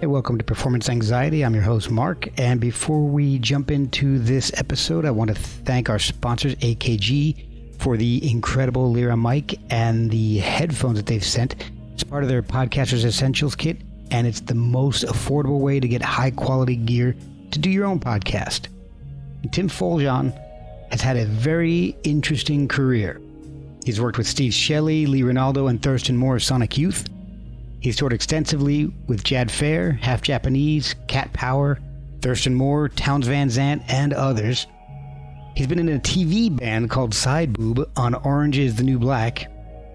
Hey, welcome to Performance Anxiety. I'm your host, Mark. And before we jump into this episode, I want to thank our sponsors, AKG, for the incredible Lyra mic and the headphones that they've sent. It's part of their Podcasters Essentials kit, and it's the most affordable way to get high-quality gear to do your own podcast. Tim Foljahn has had a very interesting career. He's worked with Steve Shelley, Lee Ronaldo, and Thurston Moore of Sonic Youth. He's toured extensively with Jad Fair, Half Japanese, Cat Power, Thurston Moore, Townes Van Zandt, and others. He's been in a TV band called Boob on Orange is the New Black,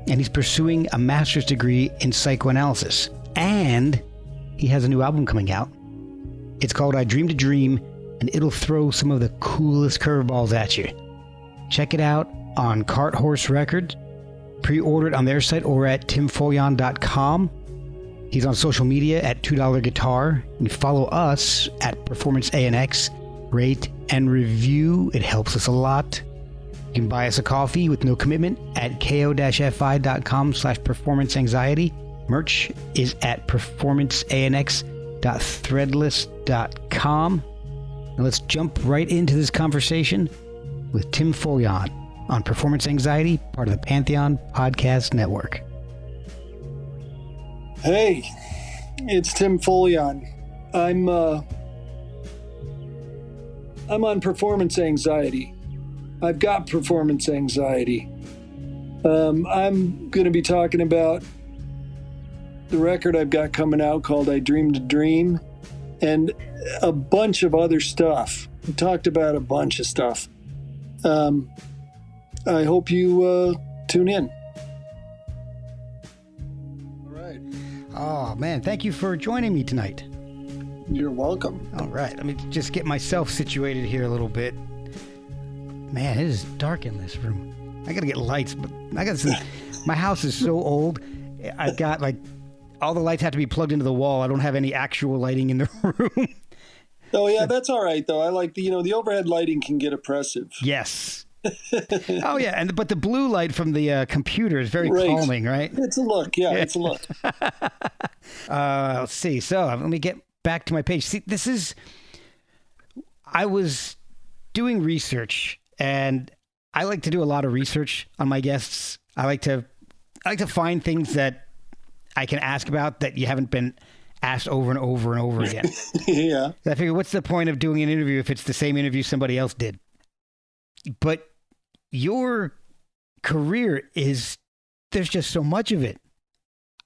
and he's pursuing a master's degree in psychoanalysis. And he has a new album coming out. It's called I Dreamed a Dream, and it'll throw some of the coolest curveballs at you. Check it out on Cart Horse Records. Pre-order it on their site or at timfoljahn.com. He's on social media at $2 Guitar. And follow us at Performance ANX. Rate and review. It helps us a lot. You can buy us a coffee with no commitment at ko-fi.com/performanceanxiety. Merch is at performanceanx.threadless.com. Now let's jump right into this conversation with Tim Foljahn on Performance Anxiety, part of the Pantheon Podcast Network. Hey, it's Tim Foljahn. I'm on performance anxiety. I've got performance anxiety. I'm going to be talking about the record I've got coming out called I Dreamed a Dream and a bunch of other stuff. We talked about a bunch of stuff. I hope you tune in. Oh, man, thank you for joining me tonight. You're welcome. All right, let me just get myself situated here a little bit. Man, it is dark in this room. I got to get lights, but my house is so old. I've got, all the lights have to be plugged into the wall. I don't have any actual lighting in the room. Oh, yeah, that's all right, though. I like the overhead lighting can get oppressive. Yes. Oh, yeah, but the blue light from the computer is very calming, right? It's a look, yeah. It's a look. Let's see. So let me get back to my page. See, I was doing research, and I like to do a lot of research on my guests. I like to find things that I can ask about that you haven't been asked over and over and over again. Yeah. I figure, what's the point of doing an interview if it's the same interview somebody else did? But your career there's just so much of it.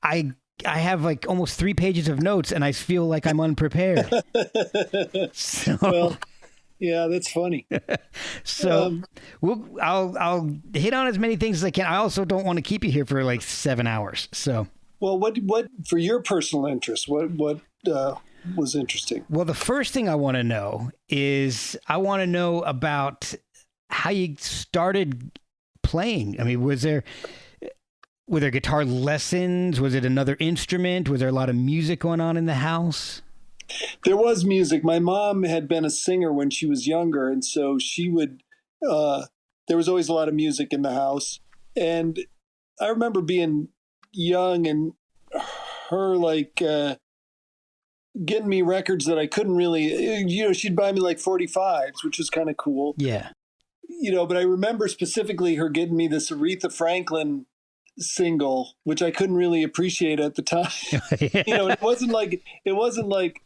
I have almost 3 pages of notes and I feel like I'm unprepared. Well, yeah, that's funny. So I'll hit on as many things as I can. I also don't want to keep you here for 7 hours. So, well, what for your personal interest, what was interesting? Well, the first thing I want to know is about how you started playing. I mean, were there guitar lessons? Was it another instrument? Was there a lot of music going on in the house? There was music. My mom had been a singer when she was younger, and so she would, there was always a lot of music in the house. And I remember being young and her getting me records that I couldn't really, she'd buy me 45s, which was kind of cool. Yeah. But I remember specifically her getting me this Aretha Franklin single, which I couldn't really appreciate at the time. It wasn't like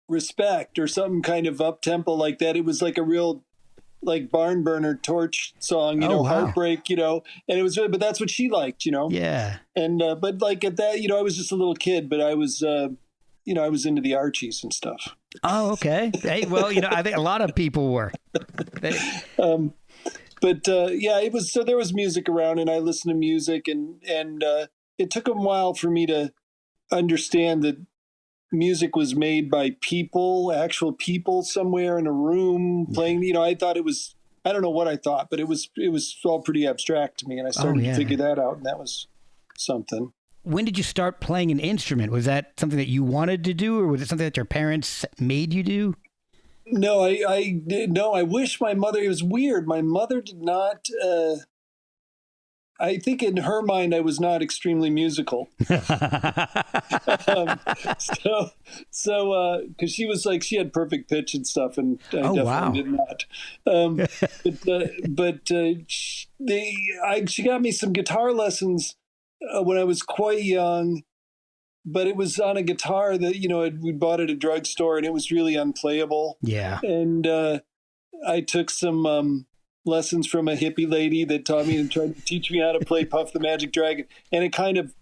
Respect or some kind of up tempo like that. It was like a real barn burner torch song, wow. Heartbreak, and it was really, but that's what she liked, Yeah. And, but at that, I was just a little kid, but I was, I was into the Archies and stuff. Oh, okay. Hey, well, I think a lot of people were. It was, so there was music around and I listened to music and it took a while for me to understand that music was made by actual people somewhere in a room playing, I thought it was, I don't know what I thought, but it was all pretty abstract to me. And I started to figure that out, and that was something. When did you start playing an instrument? Was that something that you wanted to do, or was it something that your parents made you do? No, I wish my mother, it was weird. My mother did not I think in her mind I was not extremely musical. um, because she was like, she had perfect pitch and stuff, and I Oh, definitely wow. did not. She got me some guitar lessons when I was quite young, but it was on a guitar that we bought at a drugstore, and it was really unplayable. Yeah. And I took some lessons from a hippie lady that taught me and tried to teach me how to play Puff the Magic Dragon, and it kind of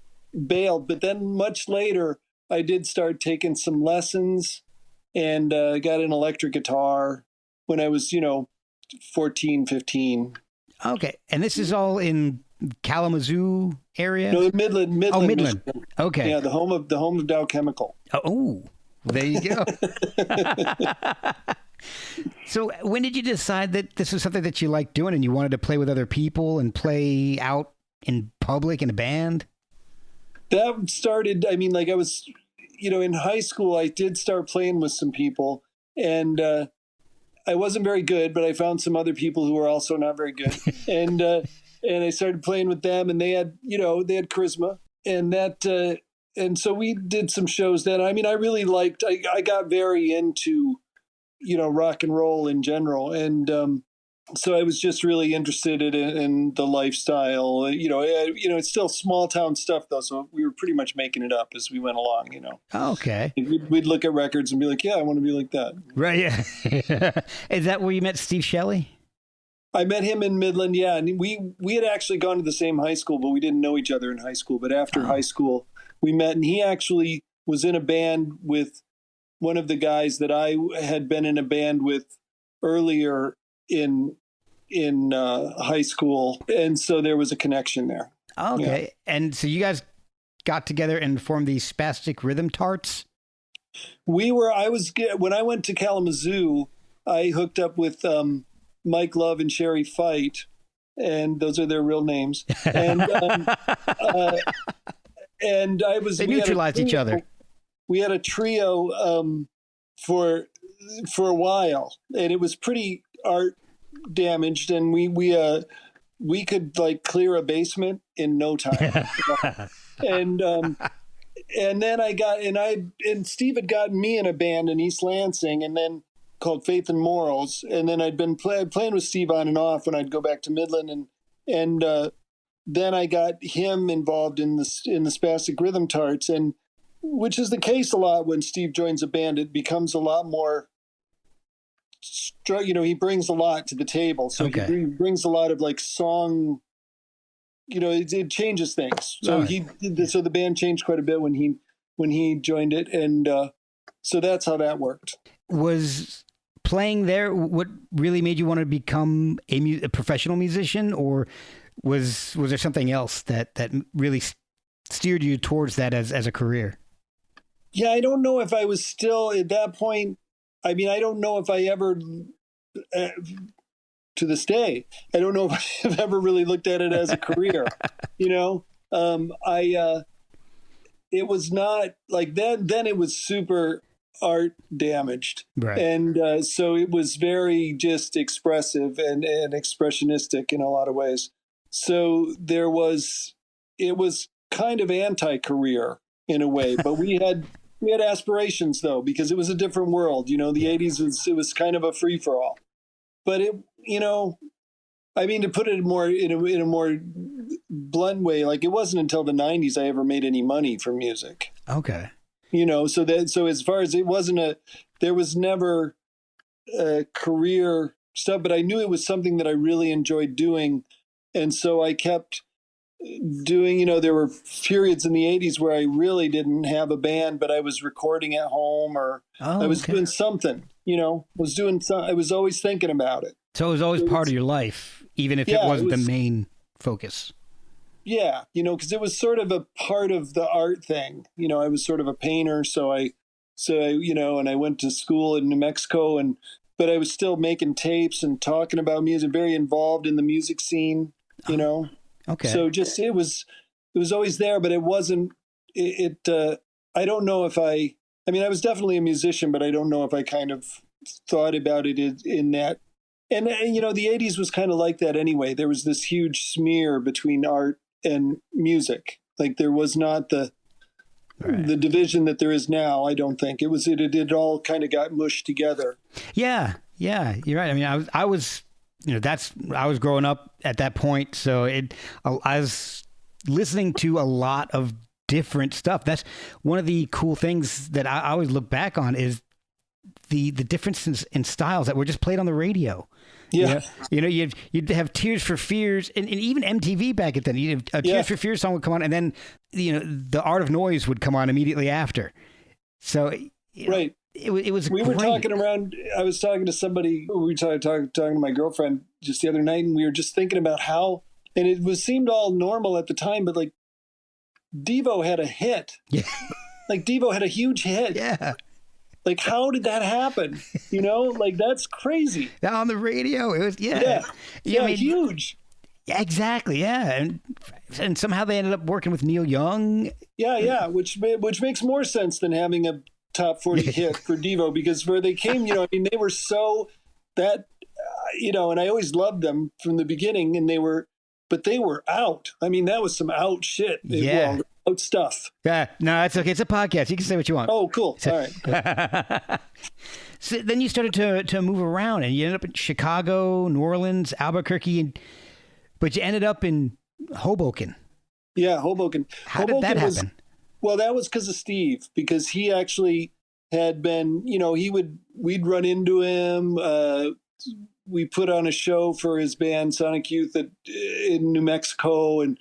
bailed. But then much later, I did start taking some lessons and got an electric guitar when I was, 14, 15. Okay. And this is all in Kalamazoo area? No, Midland. Oh, Midland. Michigan. Okay. Yeah, the home of Dow Chemical. Oh, there you go. So when did you decide that this was something that you liked doing and you wanted to play with other people and play out in public in a band? That started, I mean, like I was, in high school, I did start playing with some people, and I wasn't very good, but I found some other people who were also not very good. And I started playing with them, and they had charisma, and and so we did some shows then. I mean, I really liked, I got very into, rock and roll in general. And so I was just really interested in the lifestyle. It's still small town stuff though, so we were pretty much making it up as we went along. Okay. We'd look at records and be like, yeah, I want to be like that. Right. Yeah. Is that where you met Steve Shelley? I met him in Midland, yeah, and we had actually gone to the same high school, but we didn't know each other in high school. But after high school, we met, and he actually was in a band with one of the guys that I had been in a band with earlier in high school, and so there was a connection there. Okay. Yeah. And so you guys got together and formed the Spastic Rhythm Tarts? When I went to Kalamazoo, I hooked up with Mike Love and Sherry Fight, and those are their real names. And and they neutralized each other. We had a trio for a while, and it was pretty art damaged, and we could like clear a basement in no time. And then Steve had gotten me in a band in East Lansing, and then called Faith and Morals, and then I'd been playing with Steve on and off when I'd go back to Midland, and then I got him involved in the Spastic Rhythm Tarts, and which is the case a lot when Steve joins a band. It becomes a lot more, he brings a lot to the table, so okay. He brings a lot of like song. It changes things. So so the band changed quite a bit when he joined it, and so that's how that worked. Was playing there what really made you want to become a professional musician, or was there something else that really steered you towards that as a career? Yeah, I don't know if I was still at that point. I mean, I don't know if I ever, to this day, I don't know if I've ever really looked at it as a career. It was not like that. Then it was super art damaged. Right. And so it was very just expressive and expressionistic in a lot of ways. So it was kind of anti-career in a way, but we had aspirations though, because it was a different world. The 80s was kind of a free for all, but I mean, to put it more in a more blunt way, like it wasn't until the 90s I ever made any money from music. Okay. So as far as there was never a career stuff, but I knew it was something that I really enjoyed doing. And so I kept doing, there were periods in the 80s where I really didn't have a band, but I was recording at home, or I was doing something, I was always thinking about it. So it was always part of your life, even if it wasn't the main focus. Yeah, because it was sort of a part of the art thing. I was sort of a painter, so I and I went to school in New Mexico, but I was still making tapes and talking about music, very involved in the music scene, Okay. So just it was always there, but it wasn't. I don't know if I mean, I was definitely a musician, but I don't know if I kind of thought about it in that And the 80s was kind of like that anyway. There was this huge smear between art and music. Like there was not the division that there is now. I don't think it all kind of got mushed together. Yeah, you're right. I mean, I was I was growing up at that point, so I was listening to a lot of different stuff. That's one of the cool things that I always look back on is the differences in styles that were just played on the radio. Yeah. You'd have Tears for Fears and even MTV back at then. A Tears for Fears song would come on, and then the Art of Noise would come on immediately after. So right. It was. We great. were talking around. I was talking to somebody. We were talking to my girlfriend just the other night, and we were just thinking about how, and it seemed all normal at the time, but like Devo had a hit. Yeah. Like Devo had a huge hit. Yeah. Like, how did that happen? Like that's crazy. On the radio, it was yeah, I mean, huge. Yeah, exactly. Yeah, and somehow they ended up working with Neil Young. Yeah, which makes more sense than having a top 40 hit for Devo, because where they came, they were so that, and I always loved them from the beginning, and they were out. I mean, that was some out shit. Yeah. Well, out stuff. Yeah, no, that's okay. It's a podcast. You can say what you want. Oh, cool. All right. So then you started to move around, and you ended up in Chicago, New Orleans, Albuquerque, but you ended up in Hoboken. Yeah, Hoboken. How did that happen? Well, that was because of Steve, because he actually had been, we'd run into him. We put on a show for his band Sonic Youth in New Mexico, and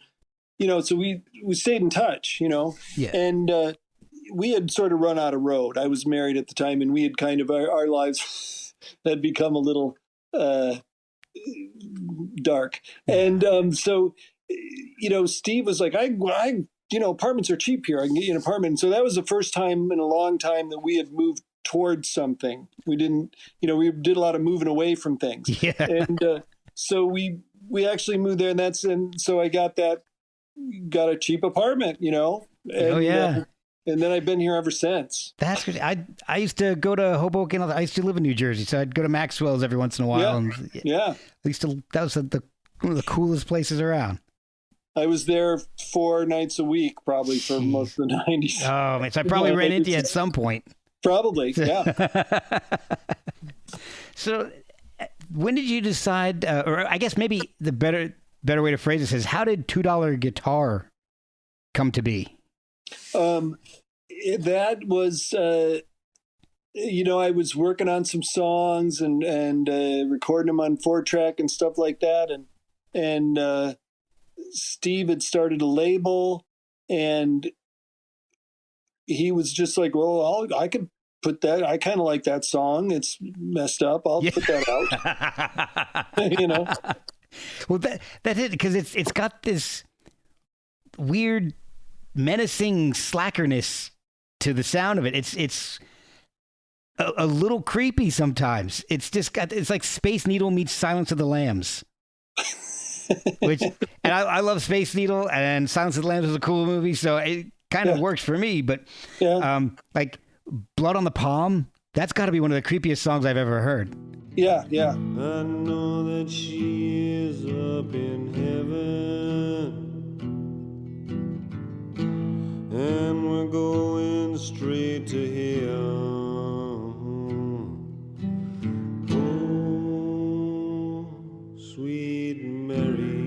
so we stayed in touch, Yeah. And we had sort of run out of road. I was married at the time, and we had kind of our lives had become a little dark, and so Steve was like, I apartments are cheap here. I can get you an apartment. So that was the first time in a long time that we had moved towards something. We didn't, we did a lot of moving away from things. Yeah. And so we actually moved there, and so I got a cheap apartment, and, Oh yeah. And then I've been here ever since. That's good. I used to go to Hoboken. I used to live in New Jersey, so I'd go to Maxwell's every once in a while. Yeah. And Yeah. that was one of the coolest places around. I was there 4 nights a week, probably for most of the 90s. Oh, man. So I probably ran into you at some point. Probably, yeah. So when did you decide, or I guess maybe the better way to phrase this is, how did $2 Guitar come to be? That was, I was working on some songs and recording them on 4-track and stuff like that. And Steve had started a label, and he was just like, well, I could put that. I kind of like that song. It's messed up. I'll put that out. Well, that's it, because it's got this weird, menacing slackerness to the sound of it. It's a little creepy sometimes. It's like Space Needle meets Silence of the Lambs. And I love Space Needle, and Silence of the Lambs was a cool movie, so it kind of works for me. But like Blood on the Palm, that's got to be one of the creepiest songs I've ever heard. Yeah. I know that she is up in heaven, and we're going straight to hell. Oh, sweet Mary,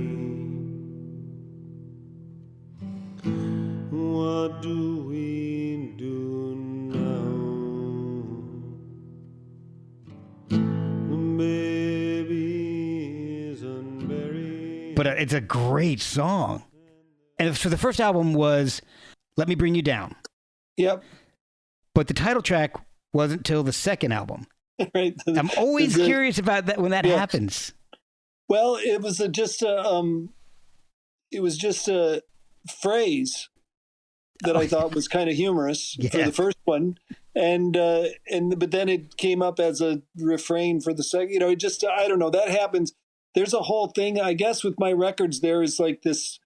what do we do now? The baby is unburied. But it's a great song. And so the first album was Let Me Bring You Down. Yep. But the title track wasn't till the second album. Right. I'm always curious about that when that happens. Well, it was just a phrase that I thought was kind of humorous for the first one, and but then it came up as a refrain for the second. I don't know. That happens. There's a whole thing, I guess, with my records. There is like this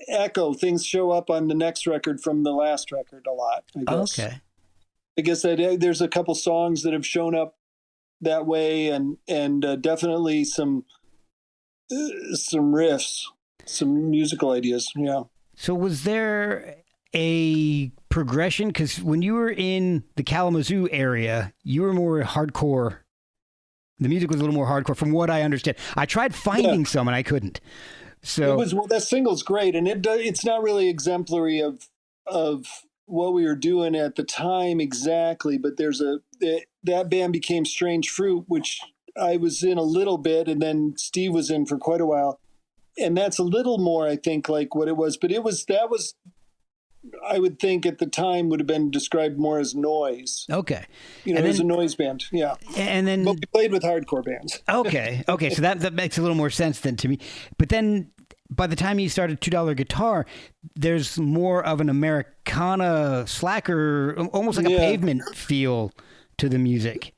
echo. Things show up on the next record from the last record a lot, I guess. Okay. I guess that there's a couple songs that have shown up that way, and definitely some riffs, some musical ideas. Yeah. So was there a progression? Because when you were in the Kalamazoo area, you were more hardcore. The music was a little more hardcore, from what I understand. I tried finding some, and I couldn't. So that single's great, and it's not really exemplary of what we were doing at the time exactly. But that band became Strange Fruit, which I was in a little bit, and then Steve was in for quite a while. And that's a little more, I think, like what it was. But that was, I would think at the time, would have been described more as noise. Okay. It was a noise band. Yeah. And then, but we played with hardcore bands. Okay. So that makes a little more sense then to me. But then by the time you started $2 Guitar, there's more of an Americana slacker, almost like a Pavement feel to the music.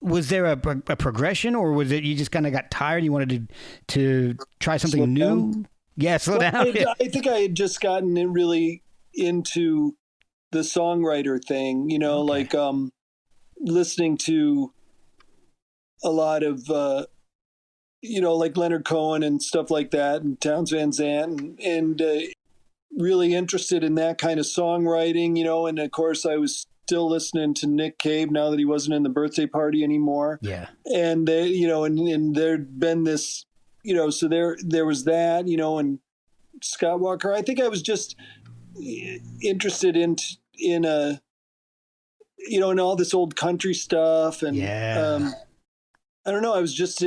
Was there a progression, or was it you just kind of got tired and you wanted to try something new? Down. Yeah, slow down. I think I had just gotten really into the songwriter thing, like listening to a lot of, like Leonard Cohen and stuff like that, and Townes Van Zandt, and really interested in that kind of songwriting, and of course I was still listening to Nick Cave now that he wasn't in the Birthday Party anymore. Yeah. And and there'd been this, so there was that, and Scott Walker. I think I was just interested in all this old country stuff, and I don't know. I was just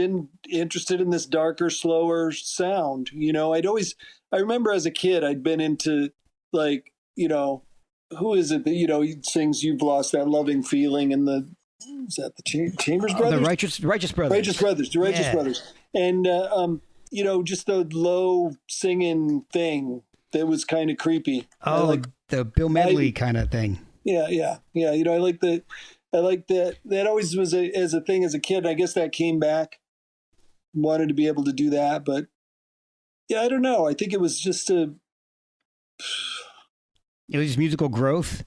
interested in this darker, slower sound. I remember as a kid, I'd been into like, who is it that, sings "You've Lost That Loving Feeling" in is that the Chambers Brothers? The Righteous Brothers. The Righteous Brothers. And, just the low singing thing that was kind of creepy. Oh, the Bill Medley kind of thing. Yeah. I like that. That always was as a thing as a kid. I guess that came back. Wanted to be able to do that, but yeah, I don't know. I think it was just it was musical growth.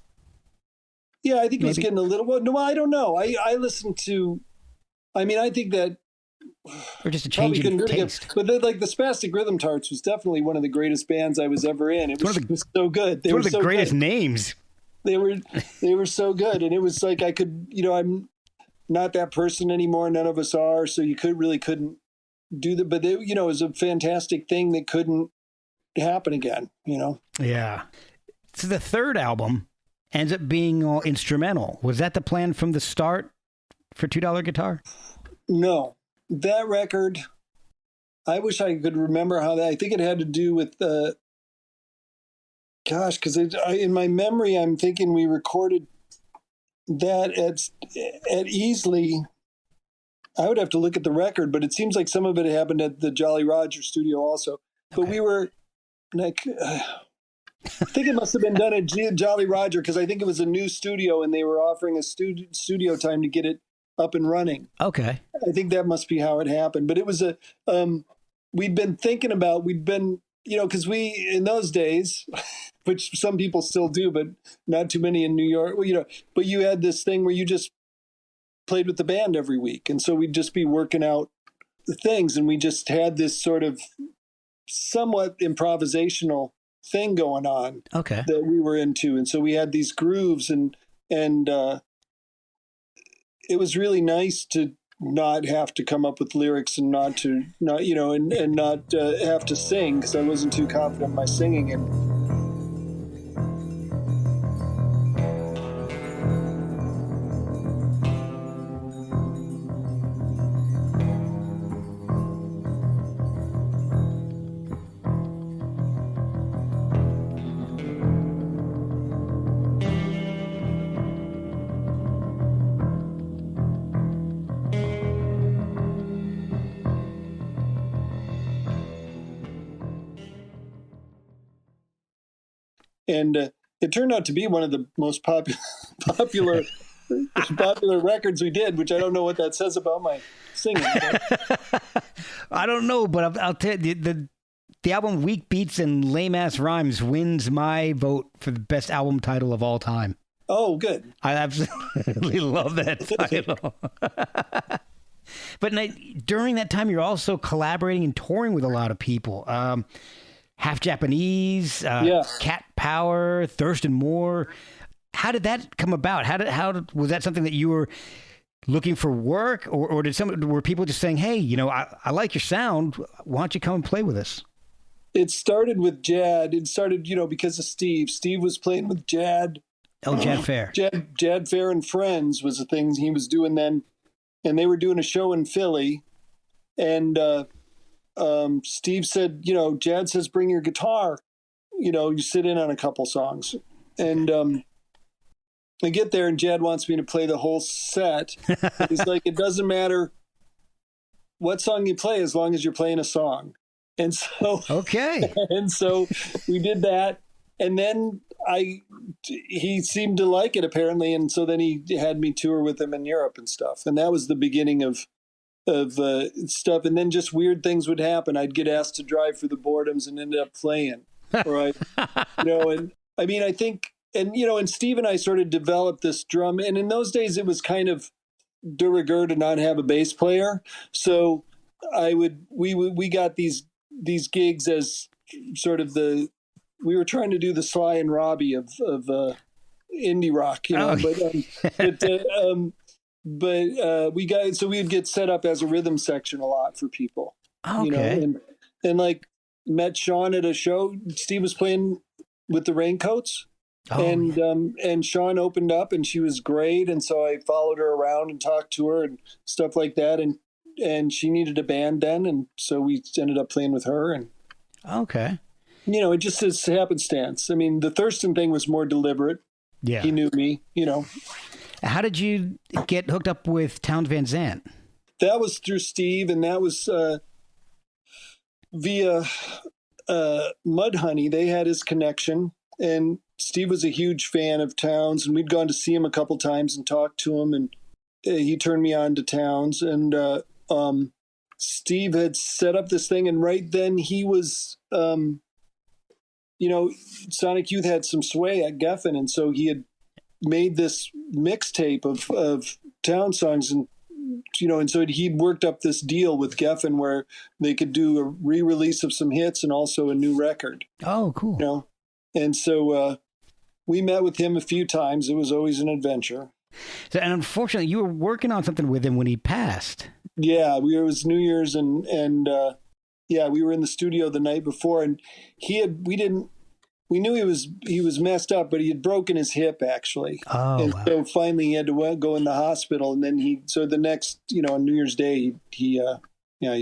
Yeah, I think it was getting a little. No, I don't know. I listened to. I mean, I think that. Or just a change in taste. But the Spastic Rhythm Tarts was definitely one of the greatest bands I was ever in. It was so good. They were one of the greatest names. They were so good, and it was like I could. I'm not that person anymore. None of us are. So you couldn't do that. But it was a fantastic thing that couldn't happen again. Yeah. So the third album ends up being all instrumental. Was that the plan from the start for $2 Guitar? No. That record, I wish I could remember how that. I think it had to do with because in my memory, I'm thinking we recorded that at Easley. I would have to look at the record, but it seems like some of it happened at the Jolly Roger studio also. But we were like, I think it must have been done at Jolly Roger, because I think it was a new studio and they were offering a studio time to get it up and running. Okay. I think that must be how it happened. But it was we'd been, because we, in those days, which some people still do, but not too many in New York, but you had this thing where you just played with the band every week. And so we'd just be working out the things, and we just had this sort of somewhat improvisational thing going on that we were into. And so we had these grooves, and it was really nice to not have to come up with lyrics and not have to sing, because I wasn't too confident in my singing. And it turned out to be one of the most popular records we did, which I don't know what that says about my singing. I don't know, but I'll tell you, the album Weak Beats and Lame Ass Rhymes wins my vote for the best album title of all time. Oh, good. I absolutely love that title. But during that time, you're also collaborating and touring with a lot of people. Half Japanese, Cat Power, Thurston Moore. How did that come about? How was that something that you were looking for work, or were people just saying, "Hey, I like your sound. Why don't you come and play with us?" It started with Jad. It started, because of Steve. Steve was playing with Jad. Oh, Jad Fair. Jad Fair and Friends was the thing he was doing then. And they were doing a show in Philly. And Steve said, Jad says, bring your guitar. You sit in on a couple songs. And I get there and Jad wants me to play the whole set. He's like, it doesn't matter what song you play as long as you're playing a song. And so, okay. And so we did that. And then he seemed to like it apparently. And so then he had me tour with him in Europe and stuff. And that was the beginning of stuff. And then just weird things would happen. I'd get asked to drive for the Boredoms and ended up playing. Right. And I mean, I think, and Steve and I sort of developed this drum. And in those days, it was kind of de rigueur to not have a bass player. So we got these gigs as sort of we were trying to do the Sly and Robbie of indie rock, but we would get set up as a rhythm section a lot for people, okay. And like met Sean at a show. Steve was playing with the Raincoats, and Sean opened up, and she was great, and so I followed her around and talked to her and stuff like that, and she needed a band then, and so we ended up playing with her, and okay. It just is happenstance. I mean, the Thurston thing was more deliberate. Yeah. He knew me, How did you get hooked up with Townes Van Zandt? That was through Steve, and that was via Mudhoney. They had his connection, and Steve was a huge fan of Townes, and we'd gone to see him a couple times and talked to him, and he turned me on to Townes, and Steve had set up this thing, and right then he was... Sonic Youth had some sway at Geffen, and so he had made this mixtape of Town songs, and so he'd worked up this deal with Geffen where they could do a re-release of some hits and also a new record. Oh, cool. And so we met with him a few times. It was always an adventure. So, and unfortunately, you were working on something with him when he passed. Yeah, it was New Year's, and we were in the studio the night before, and we knew he was messed up, but he had broken his hip actually. Oh, and wow. so finally he had to go in the hospital, and then the next, on New Year's Day, he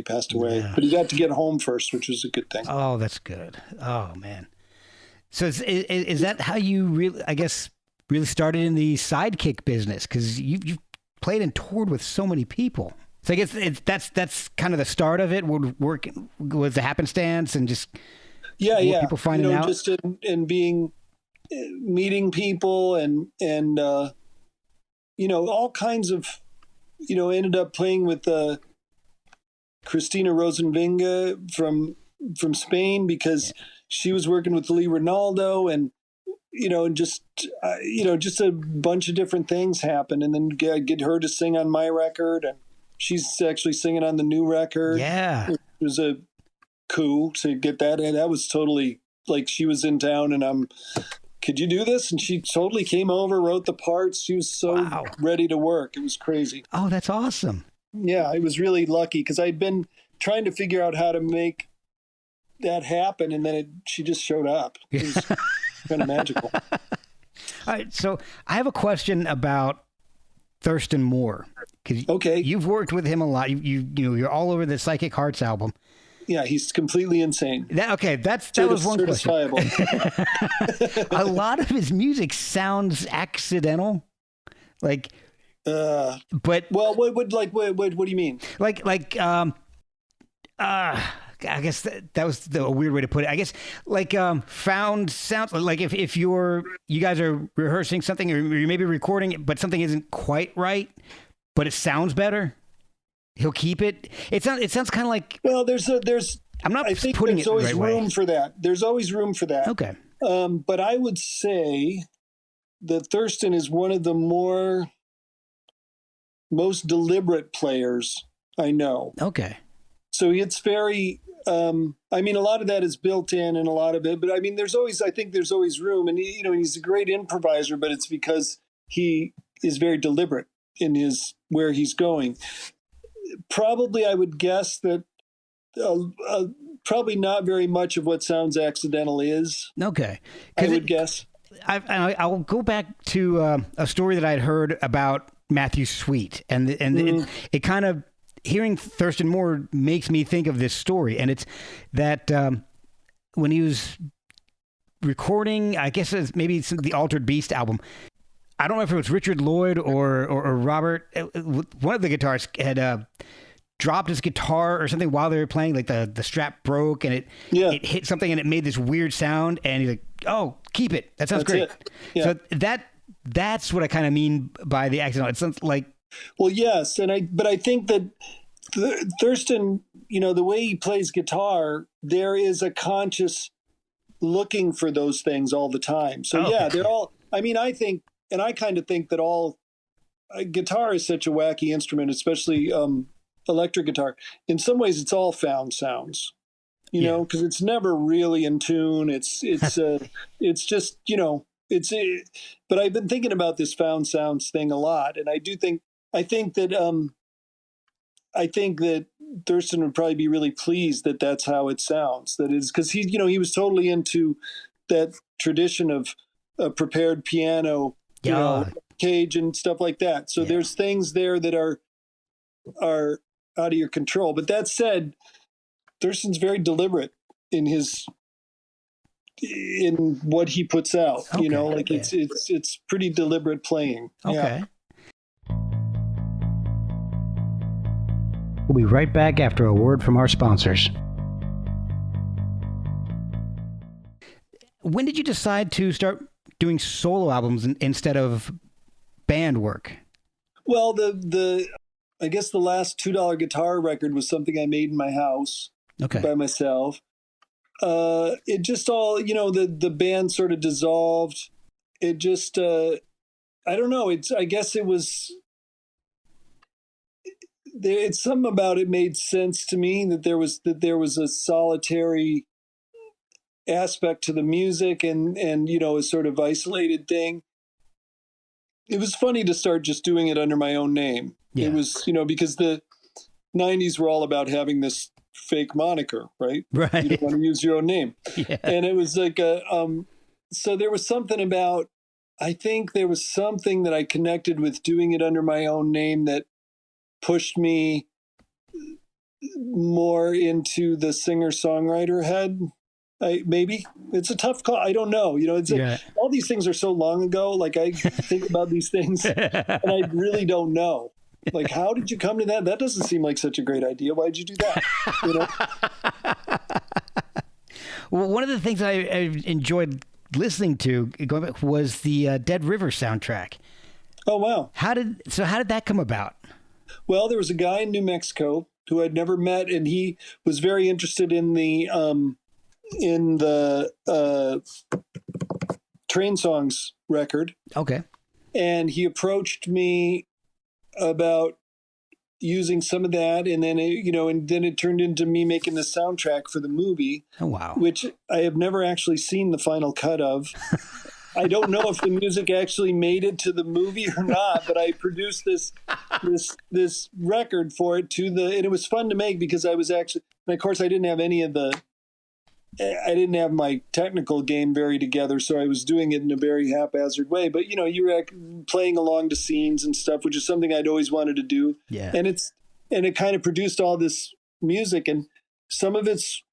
passed away, but he got to get home first, which was a good thing. Oh, that's good. Oh man. So is that how you really started in the sidekick business? Cause you've played and toured with so many people. So I guess that's kind of the start of it. Would work with the happenstance and just people finding out, just in being meeting people and all kinds of ended up playing with Cristina Rosenvinge from Spain because she was working with Lee Ronaldo, and just a bunch of different things happened, and then get her to sing on my record, and she's actually singing on the new record. Yeah. It was a coup to get that. And that was totally like she was in town and could you do this? And she totally came over, wrote the parts. She was so ready to work. It was crazy. Oh, that's awesome. Yeah, I was really lucky because I'd been trying to figure out how to make that happen. And then she just showed up. It was kind of magical. All right. So I have a question about Thurston Moore. Okay. You've worked with him a lot. You're all over the Psychic Hearts album. Yeah, he's completely insane. That was one question. A lot of his music sounds accidental, like. But what do you mean? I guess that was a weird way to put it. I guess found sounds like if you guys are rehearsing something or you may be recording it, but something isn't quite right, but it sounds better. He'll keep it. It sounds kind of like. Well, I'm not. I think putting there's it always the right room way. for that. There's always room for that. Okay. But I would say that Thurston is one of the most deliberate players I know. Okay. So it's very, I mean, a lot of that is built in and a lot of it, but I mean, I think there's always room, and he's a great improviser, but it's because he is very deliberate in where he's going. Probably I would guess that probably not very much of what sounds accidental is. Okay. I would guess. I'll go back to a story that I'd heard about Matthew Sweet, and it kind of, hearing Thurston Moore makes me think of this story, and it's that when he was recording, I guess it's maybe the Altered Beast album. I don't know if it was Richard Lloyd or Robert. One of the guitarists had dropped his guitar or something while they were playing. Like the strap broke and it hit something and it made this weird sound. And he's like, "Oh, keep it. That sounds great." Yeah. So that's what I kind of mean by the accidental. It sounds like. Well, yes, but I think that Thurston, the way he plays guitar, there is a conscious looking for those things all the time. So they're all. I mean, I think. And I kind of think that guitar is such a wacky instrument, especially electric guitar. In some ways, it's all found sounds, because it's never really in tune. It's just, but I've been thinking about this found sounds thing a lot. And I think that Thurston would probably be really pleased that that's how it sounds. That is because he was totally into that tradition of a prepared piano, cage and stuff like that. So there's things there that are out of your control. But that said, Thurston's very deliberate in what he puts out. Okay. It's pretty deliberate playing. Okay. Yeah. We'll be right back after a word from our sponsors. When did you decide to start doing solo albums instead of band work? Well, I guess the last $2 guitar record was something I made in my house by myself. It just all, the band sort of dissolved. It just, I don't know. I guess it was, it's something about it made sense to me that there was a solitary aspect to the music and a sort of isolated thing. It was funny to start just doing it under my own name. Yeah. It was, because the 90s were all about having this fake moniker, right? Right. You don't want to use your own name. Yeah. And it was like so there was something about, I think there was something that I connected with doing it under my own name that pushed me more into the singer-songwriter head. Maybe it's a tough call. I don't know. All these things are so long ago. Like I think about these things and I really don't know. Like, how did you come to that? That doesn't seem like such a great idea. Why'd you do that? Well, one of the things I enjoyed listening to going back was the Dead River soundtrack. Oh, wow. How did that come about? Well, there was a guy in New Mexico who I'd never met, and he was very interested in the Train Songs record. Okay. And he approached me about using some of that, and then it turned into me making the soundtrack for the movie. Oh, wow. Which I have never actually seen the final cut of. I don't know if the music actually made it to the movie or not, but I produced this record for it and it was fun to make because I was actually, and of course I didn't have my technical game very together, so I was doing it in a very haphazard way. But you were playing along to scenes and stuff, which is something I'd always wanted to do. Yeah. And it kind of produced all this music, and some of it's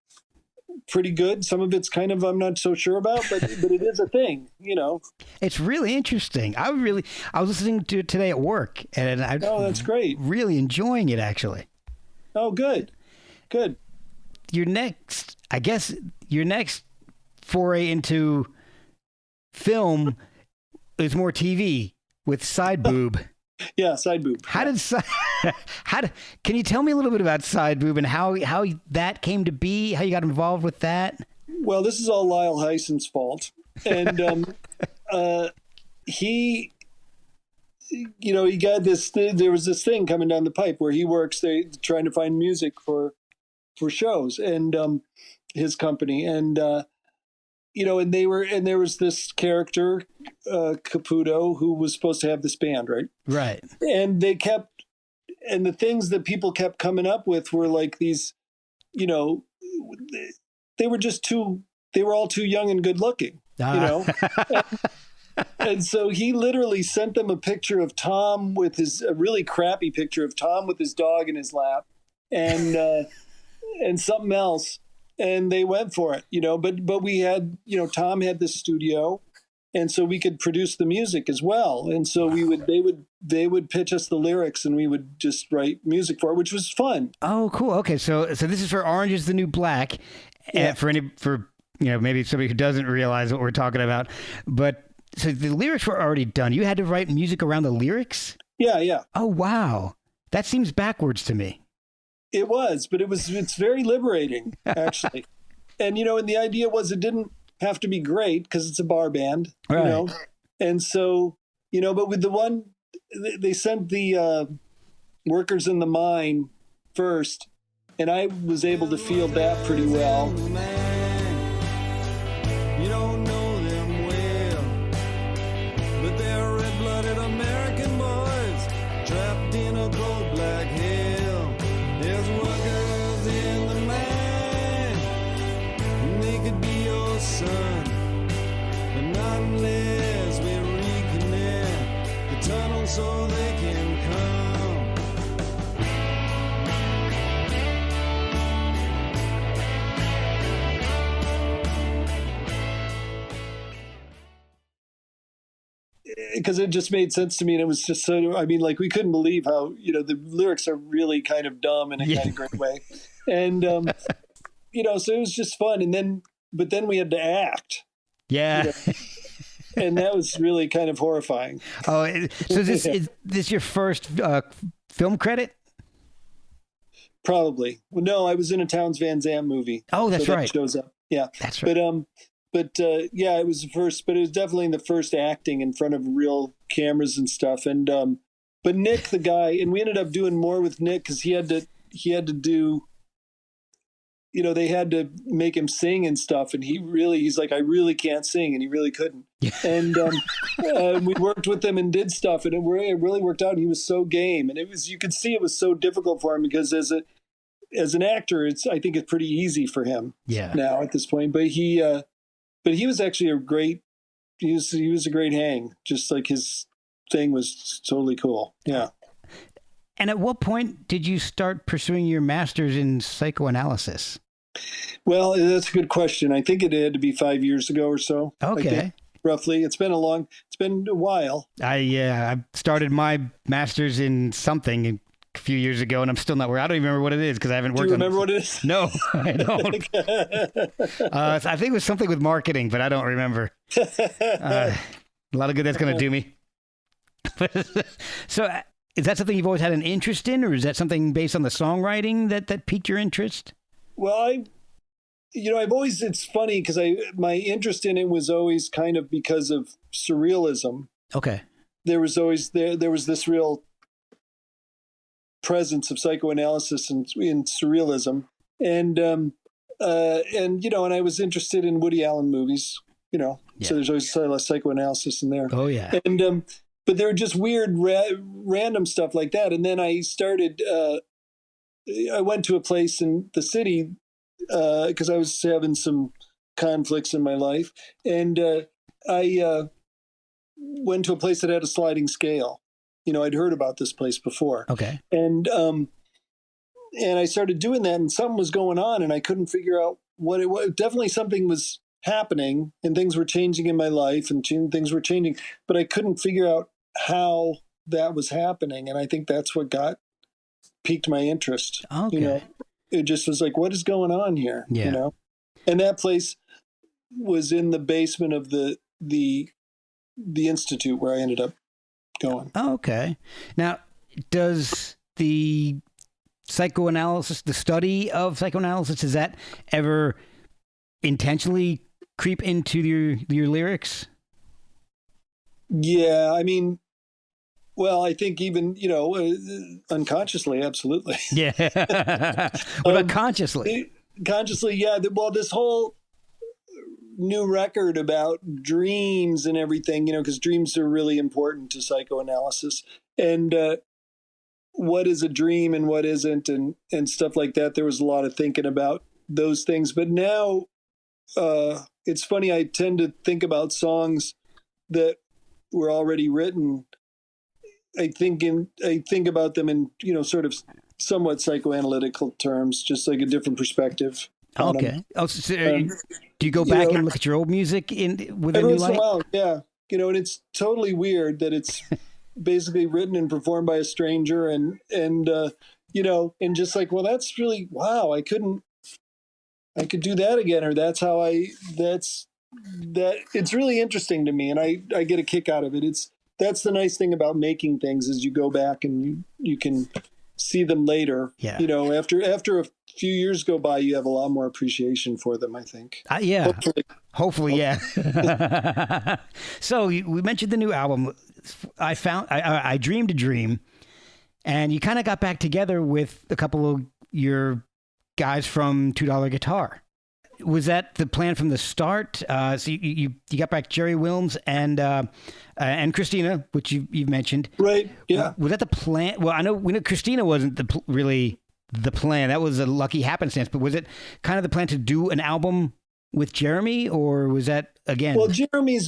pretty good. Some of it's kind of I'm not so sure about, but it is a thing. It's really interesting. I was listening to it today at work, and that's great. Really enjoying it actually. Oh, good. Your next foray into film is more TV with Side Boob. Yeah, Side Boob. Can you tell me a little bit about Side Boob and how that came to be, how you got involved with that? Well, this is all Lyle Hyson's fault. And he, he got this. There was this thing coming down the pipe where he works. They trying to find music for shows and his company and. And there was this character, Caputo, who was supposed to have this band, right? Right. And the things that people kept coming up with were like these, they were they were all too young and good looking, And so he literally sent them a picture of Tom a really crappy picture of Tom with his dog in his lap and something else. And they went for it, but we had, Tom had this studio and so we could produce the music as well. And so they would pitch us the lyrics and we would just write music for it, which was fun. Oh, cool. Okay. So this is for Orange is the New Black. Yeah. For maybe somebody who doesn't realize what we're talking about, but so the lyrics were already done. You had to write music around the lyrics? Yeah. Yeah. Oh, wow. That seems backwards to me. It was, but it's very liberating, actually. And, and the idea was it didn't have to be great because it's a bar band, right. And so, but with the one, they sent the Workers in the Mine first, and I was able to feel that pretty well. You don't know them well, but they're red-blooded American boys trapped in a cold black hell. There's workers in the mine, and they could be your son, but not unless we reconnect the tunnel so they can come. Because it just made sense to me, and it was just so. I mean, like we couldn't believe how the lyrics are really kind of dumb in a kind of great way, and so it was just fun. And but then we had to act. Yeah, and that was really kind of horrifying. Oh, so is this your first film credit? Probably. Well, no, I was in a Townes Van Zandt movie. Oh, that's so right. That shows up. Yeah, that's right. But yeah, it was the first, but it was definitely the first acting in front of real cameras and stuff. And but Nick, the guy, and we ended up doing more with Nick because he had to do, they had to make him sing and stuff. And he's like, I really can't sing, and he really couldn't. And we worked with him and did stuff, and it really worked out. And he was so game, and you could see it was so difficult for him because as an actor, I think it's pretty easy for him. Yeah. Now at this point, but he was actually he was a great hang. Just like his thing was totally cool. Yeah. And at what point did you start pursuing your master's in psychoanalysis? Well, that's a good question. I think it had to be 5 years ago or so. Okay. Roughly. It's been a while. I started my master's in something a few years ago, and I'm still not where I don't even remember what it is because I haven't worked on it. Do you remember what it is? No, I don't. I think it was something with marketing, but I don't remember. A lot of good that's going to do me. So is that something you've always had an interest in, or is that something based on the songwriting that piqued your interest? Well, it's funny because my interest in it was always kind of because of surrealism. Okay. There was this real presence of psychoanalysis in surrealism, and I was interested in Woody Allen movies, so there's always a lot of psychoanalysis in there. Oh yeah. And but there were just weird random stuff like that, and then I started. I went to a place in the city because I was having some conflicts in my life, and I went to a place that had a sliding scale. I'd heard about this place before. Okay. And I started doing that, and something was going on, and I couldn't figure out what it was. Definitely something was happening, and things were changing in my life, and things were changing, but I couldn't figure out how that was happening. And I think that's what piqued my interest. Okay. It just was like, what is going on here? Yeah. And that place was in the basement of the institute where I ended up going. Oh, okay. Now, does the psychoanalysis, the study of psychoanalysis, does that ever intentionally creep into your lyrics? Yeah, I mean, well, I think even, unconsciously, absolutely. Yeah. What about consciously? Consciously, yeah. Well, this whole new record about dreams and everything, because dreams are really important to psychoanalysis. And what is a dream and what isn't, and stuff like that. There was a lot of thinking about those things. But now it's funny, I tend to think about songs that were already written. I think about them in, sort of somewhat psychoanalytical terms, just like a different perspective. Okay. Oh, so do you go back and look at your old music with a new light? While, yeah. And it's totally weird that it's basically written and performed by a stranger, and just like, well, that's really, wow, I could do that again, or that's that. It's really interesting to me, and I get a kick out of it. That's the nice thing about making things, is you go back and you can see them later. Yeah. After a few years go by, you have a lot more appreciation for them, I think. Yeah. Hopefully, yeah. So we mentioned the new album. I Dreamed a Dream, and you kind of got back together with a couple of your guys from $2 Guitar. Was that the plan from the start? So you got back Jerry Wilms and Christina, which you've mentioned. Right. Yeah. Was that the plan? Well, I know Christina wasn't really the plan. That was a lucky happenstance. But was it kind of the plan to do an album with Jeremy, or was that again? Well, Jeremy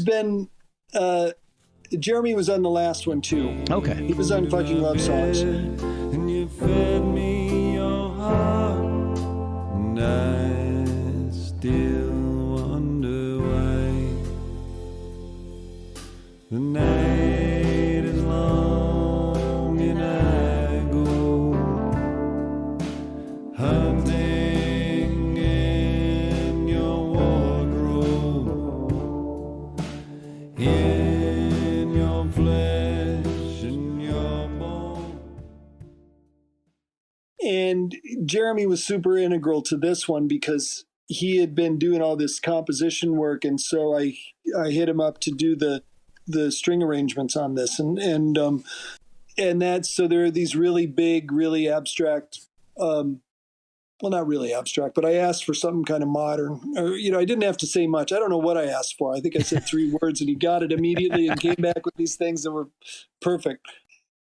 was on the last one too. Okay. He was on Fucking Love Songs. And you fed me your heart, and I still wonder why. The night is long and I go hunting in your wardrobe, in your flesh and your bone. And Jeremy was super integral to this one because he had been doing all this composition work, and so I hit him up to do the string arrangements on this, and that's, so there are these really big, really abstract, well, not really abstract, but I asked for something kind of modern, or, I didn't have to say much. I don't know what I asked for. I think I said 3 words and he got it immediately and came back with these things that were perfect.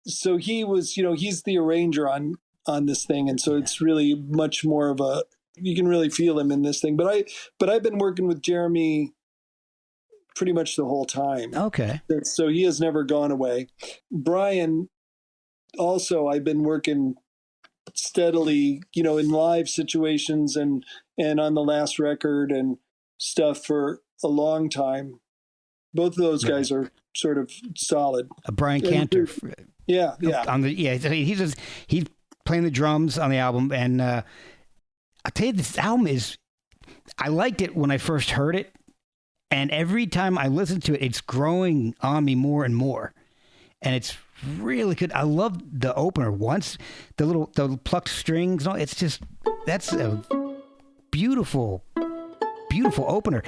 So he was, he's the arranger on this thing. And so it's really much more of you can really feel him in this thing. But I've been working with Jeremy pretty much the whole time. Okay. So he has never gone away. Brian, also, I've been working steadily, in live situations and on the last record and stuff for a long time. Both of those guys are sort of solid. Brian Cantor. Yeah. He's playing the drums on the album, and I'll tell you, this album I liked it when I first heard it, and every time I listen to it, it's growing on me more and more, and it's really good. I love the opener. Once the plucked strings, that's a beautiful, beautiful opener.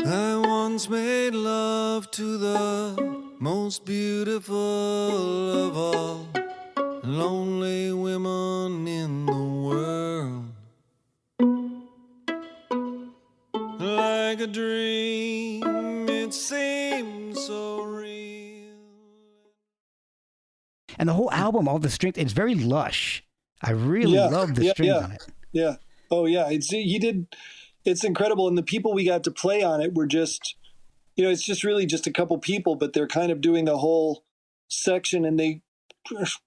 I once made love to the most beautiful of all lonely women in the world. Like a dream, it seems so real. And the whole album, all the strings, it's very lush. I really love the strings on it. Yeah. Oh, yeah. It's incredible. And the people we got to play on it were just, it's just really just a couple people, but they're kind of doing the whole section, and they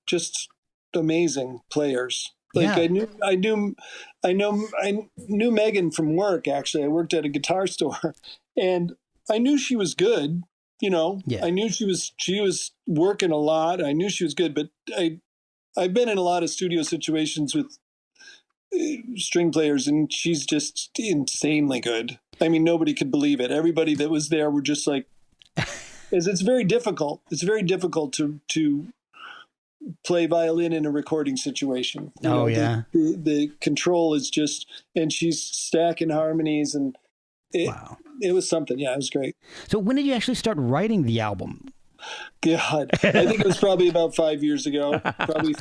just amazing players. Like, yeah. I knew Megan from work. Actually, I worked at a guitar store, and I knew she was good. Yeah. I knew she was working a lot. I knew she was good, but I've been in a lot of studio situations with string players, and she's just insanely good. I mean, nobody could believe it. Everybody that was there were just like, it's very difficult. It's very difficult to play violin in a recording situation. Yeah. The control is just, and she's stacking harmonies, and it was something. Yeah, it was great. So when did you actually start writing the album? God, I think it was probably about 5 years ago. Probably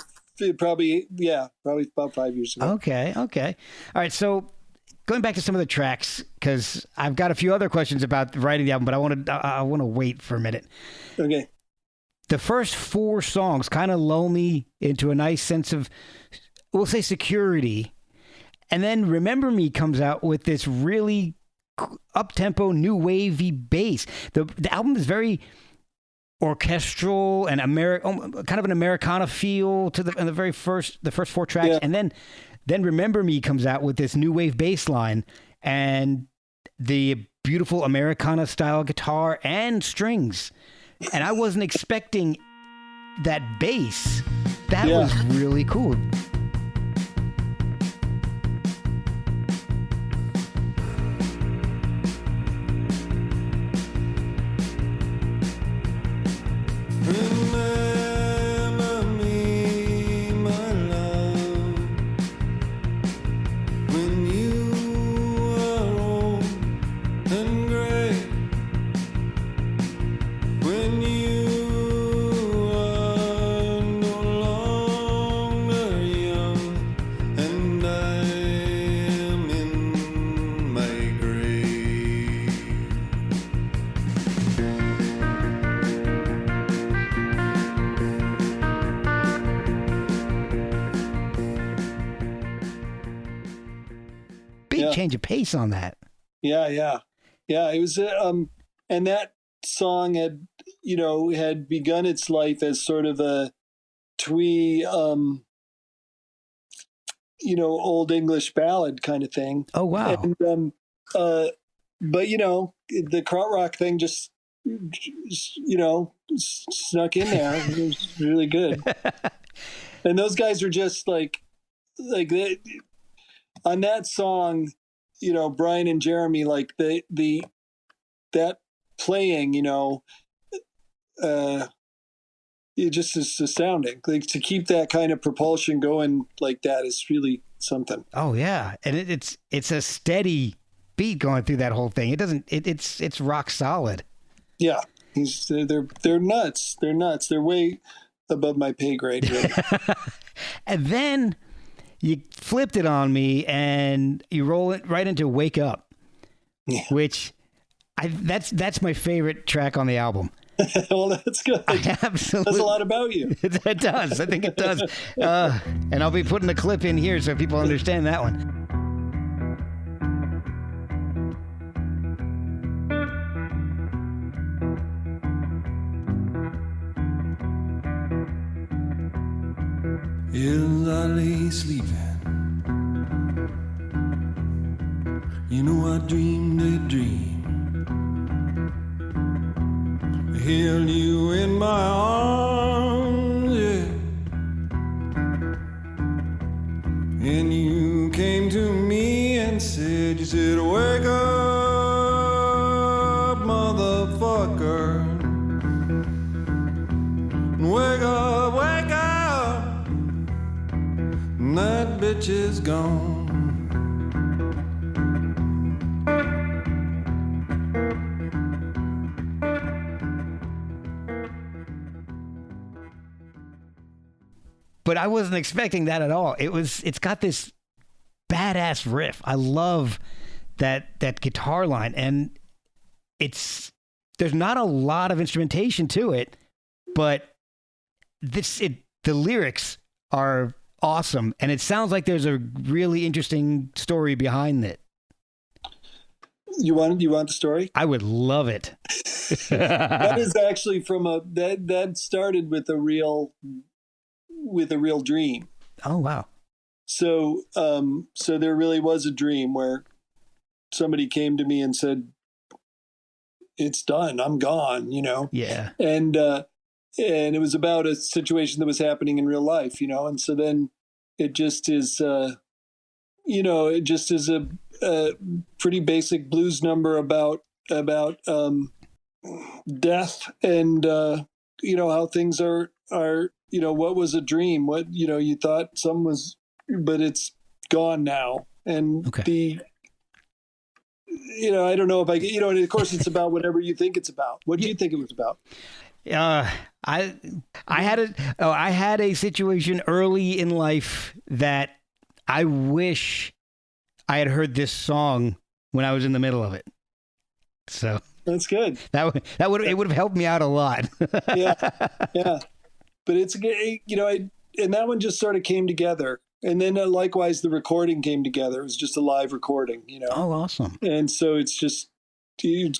about 5 years ago. Okay. All right. So going back to some of the tracks, because I've got a few other questions about writing the album, but I want to wait for a minute. Okay. The first 4 songs kind of lull me into a nice sense of, we'll say, security. And then Remember Me comes out with this really up-tempo, new wavy bass. The album is very orchestral and kind of an Americana feel to the first 4 tracks. Yeah. And then Remember Me comes out with this new wave bass line and the beautiful Americana style guitar and strings. And I wasn't expecting that bass. That was really cool. Remember me, my love, when you are old and gray, when you are no longer young, and I am in my grave. Big change of pace on that. Yeah. It was, and that song had begun its life as sort of a twee, old English ballad kind of thing. Oh, wow. And, but the krautrock thing just snuck in there. It was really good. And those guys are just like they, on that song, Brian and Jeremy, like that playing, it just is astounding. Like, to keep that kind of propulsion going like that is really something. Oh yeah, and it's a steady beat going through that whole thing. It's rock solid. Yeah, they're nuts. They're nuts. They're way above my pay grade. Really. And then you flipped it on me and you roll it right into Wake Up, which that's my favorite track on the album. Well, that's good. Absolutely. That's a lot about you. It does. I think it does. And I'll be putting the clip in here so people understand that one. As I lay sleeping, I dreamed a dream. I held you in my arms, yeah. And you came to me and said, wake up, motherfucker. Wake up, wake up. That bitch is gone. But I wasn't expecting that at all. It's got this badass riff. I love that guitar line, and there's not a lot of instrumentation to it, but the lyrics are awesome, and it sounds like there's a really interesting story behind it. You want the story? I would love it. That is actually from that started with a real dream. Oh wow. So there really was a dream where somebody came to me and said, "It's done. I'm gone," Yeah. And it was about a situation that was happening in real life, and so then it just is, a pretty basic blues number about death and, how things are are, what was a dream? What, you thought some was, but it's gone now. And okay. I don't know if and of course it's about whatever you think it's about. What do you think it was about? I had a situation early in life that I wish I had heard this song when I was in the middle of it. So that's good. It would have helped me out a lot. Yeah. But it's and that one just sort of came together. And then likewise, the recording came together. It was just a live recording, Oh, awesome. And so it's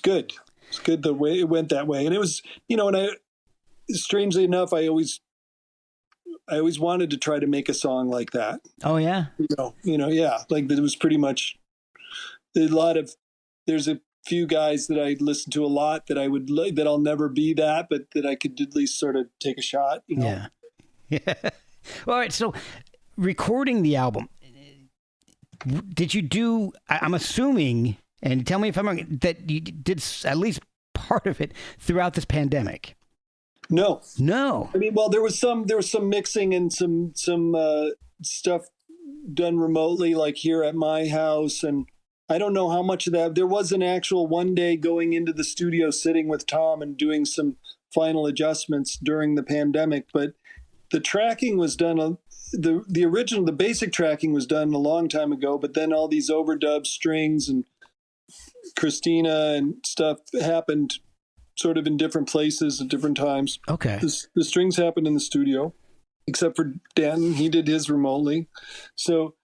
good. It's good the way it went that way. And it was, and strangely enough, I always wanted to try to make a song like that. Oh, yeah. Yeah. Like it was pretty much there's a few guys that I listen to a lot that I would like, that I'll never be that, but that I could at least sort of take a shot, Yeah. Yeah. All right. So recording the album, did you do, I'm assuming, and tell me if I'm wrong, that you did at least part of it throughout this pandemic? No. I mean, well, there was some mixing and some stuff done remotely, like here at my house. And I don't know how much of that, there was an actual one day going into the studio, sitting with Tom and doing some final adjustments during the pandemic. But the tracking was done, the basic tracking was done a long time ago, but then all these overdub strings and Christina and stuff happened sort of in different places at different times. Okay. The strings happened in the studio, except for Dan. He did his remotely. So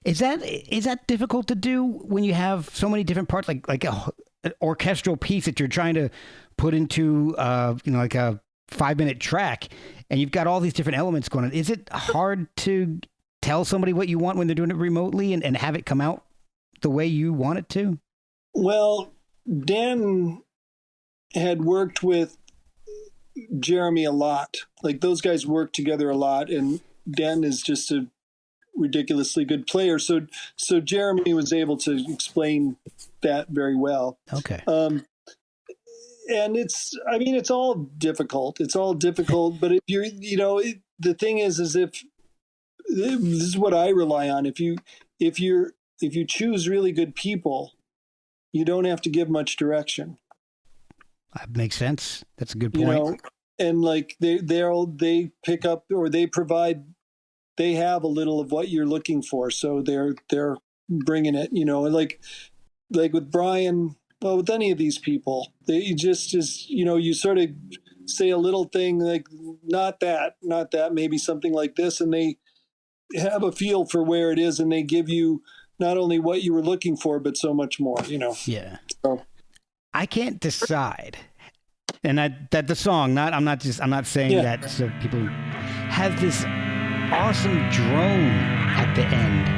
is that difficult to do when you have so many different parts, like an orchestral piece that you're trying to put into like a 5-minute track, and you've got all these different elements going on? Is it hard to tell somebody what you want when they're doing it remotely and have it come out the way you want it to? Well, Dan had worked with Jeremy a lot. Like those guys worked together a lot, and Dan is just a ridiculously good player. So Jeremy was able to explain that very well. Okay. And it's all difficult. It's all difficult. But if you're, the thing is if this is what I rely on. If you choose really good people, you don't have to give much direction. That makes sense. That's a good point. And like they pick up, or they have a little of what you're looking for. So they're bringing it, like with Brian, well, with any of these people, they just you sort of say a little thing like, not that, maybe something like this. And they have a feel for where it is, and they give you not only what you were looking for, but so much more, Yeah. So I can't decide. And that the song, I'm not saying that so people have this awesome drone at the end.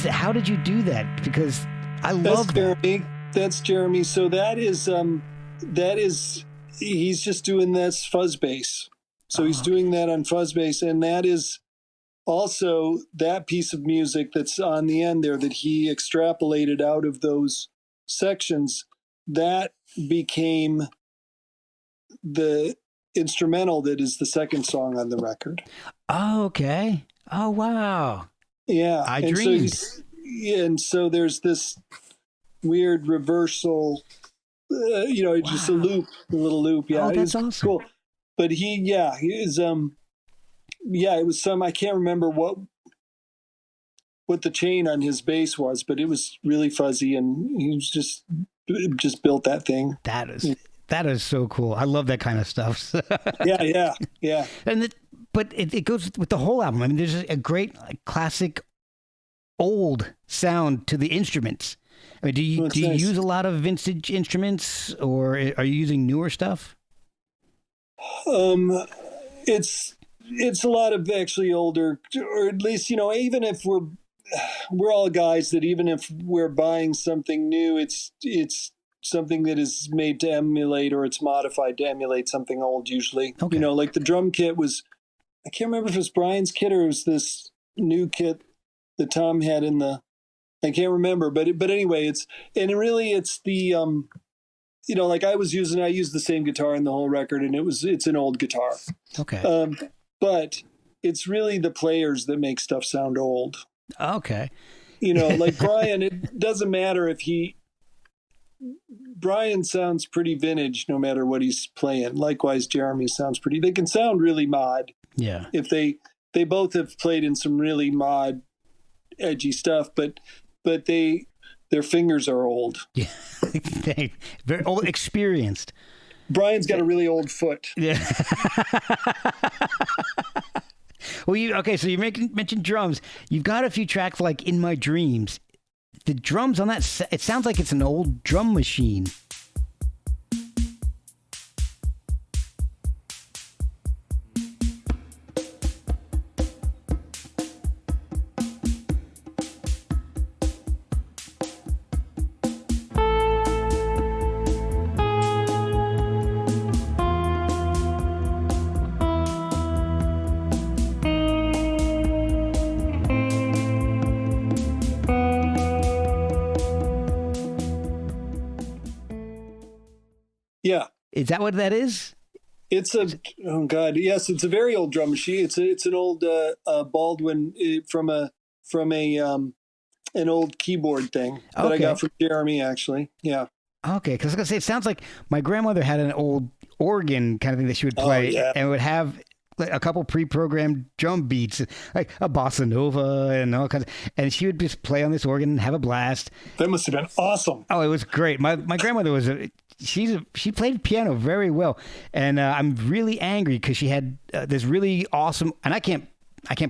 How did you do that? Because I love that. That's Jeremy. So that is he's just doing this fuzz bass. So he's doing that on fuzz bass, and that is also that piece of music that's on the end there that he extrapolated out of those sections. That became the instrumental that is the second song on the record. Oh, okay. Oh, wow. Yeah. I dreamed. And so there's this weird reversal, just a little loop. Yeah. Oh, that's awesome. Cool. But he is, it was I can't remember what the chain on his bass was, but it was really fuzzy, and he was just built that thing. That is so cool. I love that kind of stuff. Yeah. But it goes with the whole album. I mean, there's a great classic old sound to the instruments. I mean, do you use a lot of vintage instruments, or are you using newer stuff? Um, it's a lot of actually older, or at least, even if we're all guys that even if we're buying something new, it's something that is made to emulate, or it's modified to emulate something old usually. Okay. Like the drum kit was, I can't remember if it was Brian's kit or it was this new kit that Tom had I can't remember, but anyway, it's the like I used the same guitar in the whole record, and it's an old guitar. Okay. But it's really the players that make stuff sound old. Okay. Like Brian, it doesn't matter if Brian sounds pretty vintage no matter what he's playing. Likewise, Jeremy sounds they can sound really mod. Yeah. If they both have played in some really mod, edgy stuff, but their fingers are old. Yeah. Very old, experienced. Brian's got a really old foot. Yeah. Well, so you mentioned drums. You've got a few tracks like "In My Dreams." The drums on that, it sounds like it's an old drum machine. Yeah. Is that what that is? It's oh God, yes, it's a very old drum machine. It's an old Baldwin from an old keyboard thing that I got from Jeremy, actually. Yeah. Okay, because I was gonna say it sounds like my grandmother had an old organ kind of thing that she would play, and would have a couple pre-programmed drum beats, like a bossa nova and all kinds and she would just play on this organ and have a blast. That must have been awesome. Oh, it was great. My grandmother was she played piano very well, and I'm really angry because she had this really awesome, and I can't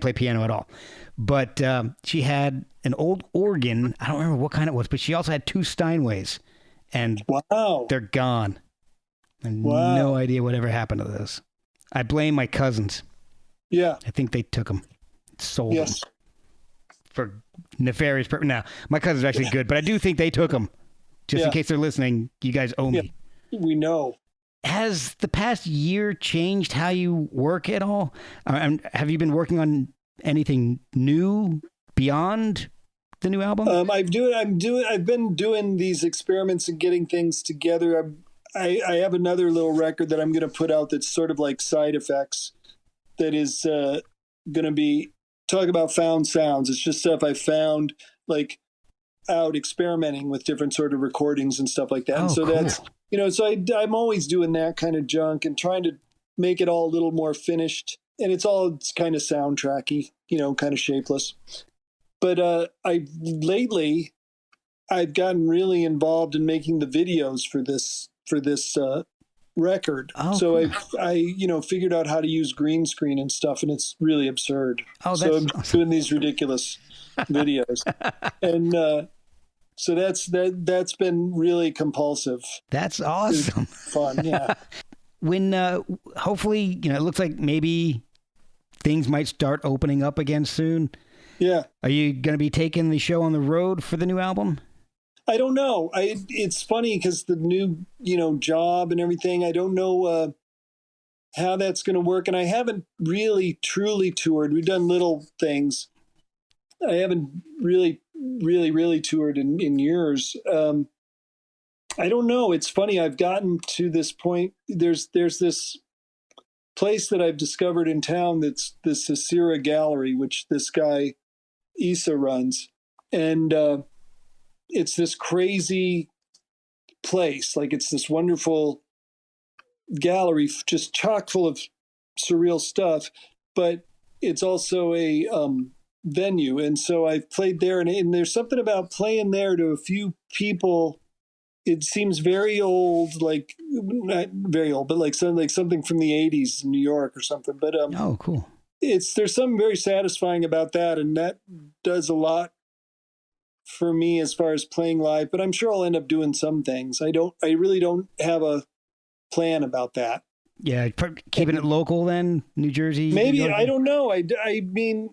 play piano at all, but she had an old organ. I don't remember what kind it was, but she also had two Steinways, and wow, they're gone. No idea whatever happened to those. I blame my cousins. Yeah. I think they took them, sold them for nefarious purpose. Now, my cousins are actually good, but I do think they took them. Just in case they're listening, you guys owe me. We know. Has the past year changed how you work at all? Have you been working on anything new beyond the new album? I've been doing these experiments and getting things together. I have another little record that I'm going to put out that's sort of like side effects. That is going to be talk about found sounds. It's just stuff I found like out experimenting with different sort of recordings and stuff like that. And so cool. That's I'm always doing that kind of junk and trying to make it all a little more finished. And it's kind of soundtracky, kind of shapeless. But lately I've gotten really involved in making the videos for this record. So cool. I figured out how to use green screen and stuff, and it's really absurd. So I'm awesome. Doing these ridiculous videos. And so that's been really compulsive. That's awesome. It's fun, yeah. When hopefully, it looks like maybe things might start opening up again soon. Yeah. Are you going to be taking the show on the road for the new album? I don't know. It's funny because the new, job and everything, I don't know how that's going to work. And I haven't really truly toured. We've done little things. I haven't really toured in years. I don't know. It's funny. I've gotten to this point. There's this place that I've discovered in town that's the Sasira Gallery, which this guy Issa runs. And it's this crazy place. Like it's this wonderful gallery, just chock full of surreal stuff, but it's also a venue. And so I've played there, and there's something about playing there to a few people. It seems very old, like not very old, but like something from the 80s in New York or something. But oh, cool. There's something very satisfying about that, and that does a lot for me as far as playing live. But I'm sure I'll end up doing some things. I really don't have a plan about that. Yeah, keeping it local then, New Jersey. Maybe, New York? I don't know. I mean,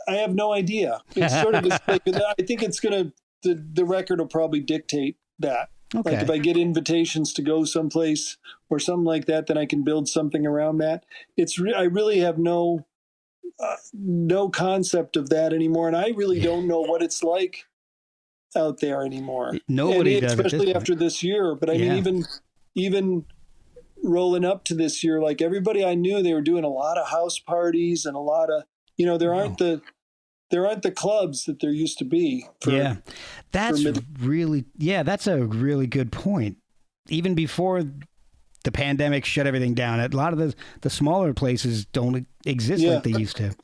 I have no idea. It's sort of like, I think it's going to, the record will probably dictate that. Okay. Like if I get invitations to go someplace or something like that, then I can build something around that. I really have no concept of that anymore. And I really don't know what it's like out there anymore. Nobody does, especially after this year. But I mean, even rolling up to this year, like everybody I knew, they were doing a lot of house parties and a lot of, there aren't the clubs that there used to be. That's a really good point. Even before the pandemic shut everything down, a lot of the smaller places don't exist like they used to.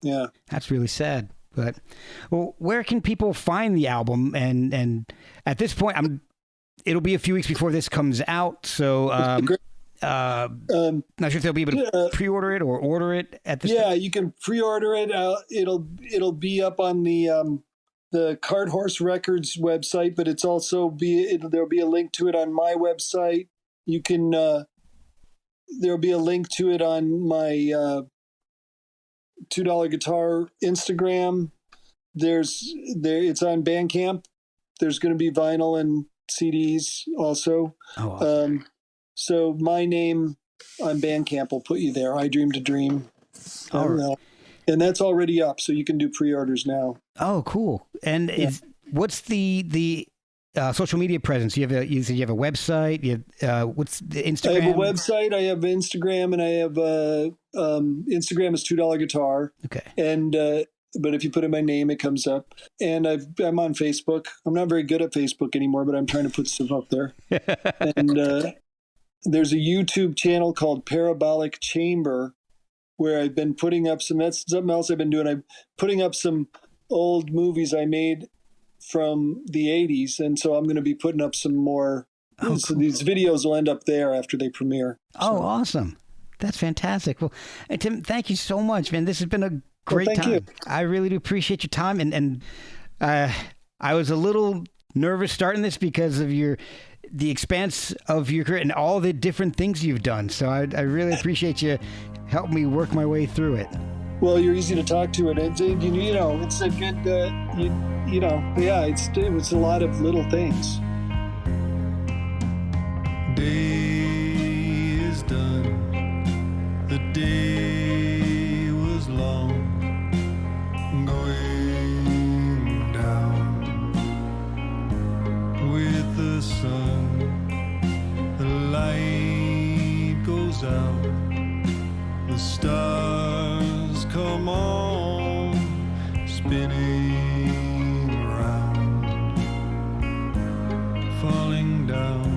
Yeah. That's really sad. But where can people find the album? And at this point, it'll be a few weeks before this comes out. So not sure if they'll be able to pre-order it or order it at this time. You can pre-order it. It'll be up on the Cart Horse Records website, but it's also there'll be a link to it on my website. You can there'll be a link to it on my $2 Guitar Instagram. It's on Bandcamp. There's going to be vinyl and CDs also. Oh, awesome. So my name on Bandcamp will put you there. I Dream to Dream. And that's already up, so you can do pre-orders now. Oh, cool. And what's the social media presence? You said you have a website. What's the Instagram? I have a website. I have Instagram, and I have Instagram is $2 Guitar. Okay. And but if you put in my name, it comes up. And I'm on Facebook. I'm not very good at Facebook anymore, but I'm trying to put stuff up there. And there's a YouTube channel called Parabolic Chamber, where I've been putting up that's something else I've been doing. I'm putting up some old movies I made from the 80s. And so I'm going to be putting up some more. So these videos will end up there after they premiere. Oh, awesome. That's fantastic. Well, Tim, thank you so much, man. This has been a great time. You. I really do appreciate your time. And I was a little nervous starting this because of the expanse of your career and all the different things you've done. So I really appreciate you helping me work my way through it. Well, you're easy to talk to, and it's a good, it was a lot of little things. Day is done. The day was long, going down with the sun. The light goes out. The stars come on, spinning round, falling down.